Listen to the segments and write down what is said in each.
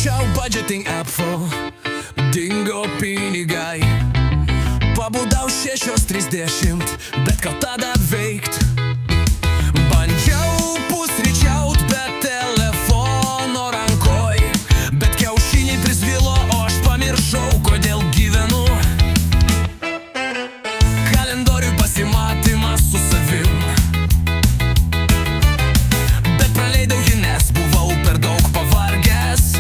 Pakeičiau budgeting app'o, dingo pinigai. Pabudau 6:30, bet ką tada veikt? Bandžiau pusryčiaut, bet telefono rankoj. Bet kiaušiniai prisvilo, o aš pamiršau, kodėl gyvenu. Kalendoriui pasimatymas su savim, bet praleidau jį, nes buvau per daug pavargęs.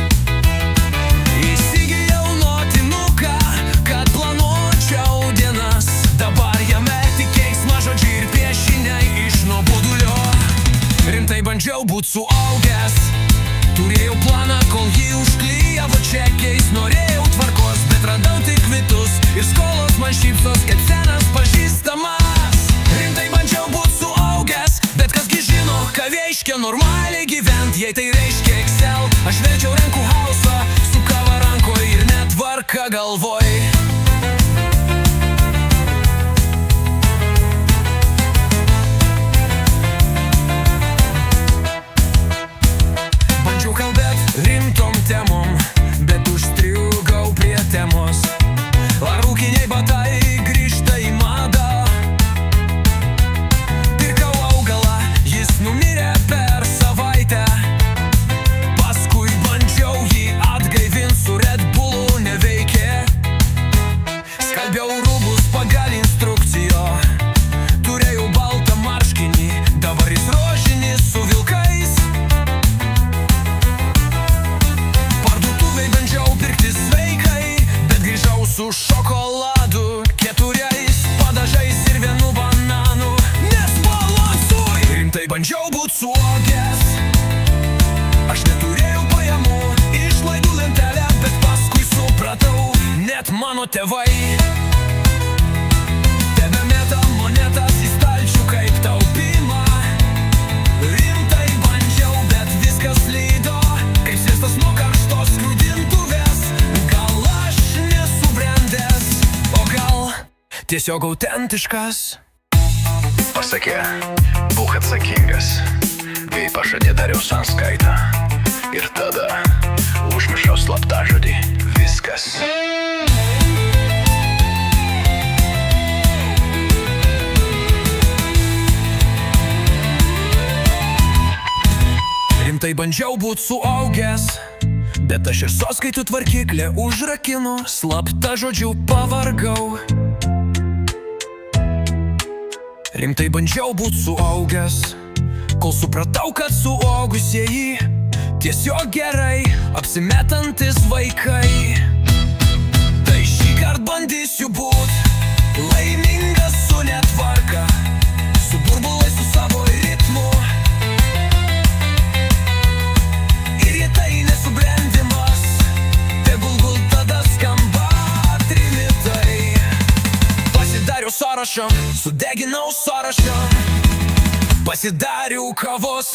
Įsigijau notinuką, kad planuočiau dienas. Dabar jame tik keiksmažodžiai ir piešiniai iš nuobodulio. Rimtai bandžiau būt suaugęs, turėjau planą, kol jį užklijavo čekiais. Norėjau tvarkos, bet radau tik kvitus ir skolos man šypsos kaip senas pažįstamas. Rimtai bandžiau būt suaugęs, bet kasgi žino, ką reiškia normaliai gyvent, jei tai reiškia Excel. Aš verčiau rankų hausą su kava rankoj ir netvarka galvoj. Bandžiau kalbėt rimtom temom, bet užstrigau prie temos. Ar ūkiniai batai grįžta į madą? Pirkau augalą, jis numirė per savaitę. Paskui bandžiau jį atgaivint, su Red Bullu neveikė. Skalbiau rūbus pagal instrukcijo, turėjau baltą marškinį, dabar jis rožinį su vilkais. Parduotuvėj bandžiau pirkti sveikai, bet grįžau su šokoladu, 4 padažais ir 1 bananu. Nesbalansuoj! Rimtai bandžiau būt suaugęs, aš neturėjau pajamų, išlaidų lentelę, bet paskui supratau, net mano tėvai tebemeta monetas į stalčių kaip taupymą. Rimtai bandžiau, bet viskas slydo kaip sviestas nuo karštos skrudintuvės. Gal aš nesubrendęs, o gal tiesiog autentiškas. Pasakė, būk atsakingas, bei pažadė dariau sąskaitą. Ir tada užmiršau slaptažodį. Viskas. Rimtai bandžiau būt suaugęs, bet aš ir sąskaitų tvarkyklę užrakinu. Slaptažodžių pavargau. Rimtai bandžiau būt suaugęs, kol supratau, kad suaugusieji tiesiog gerai apsimetantis vaikai. Tai šįkart bandysiu būt laimingas su netvarka, su burbulais, su savo ritmu. Ir jei tai nesubrendimas, tegul gul tada skamba trimitai. Pasidariau sąrašą, sudeginau sąrašą, pasidariau kavos.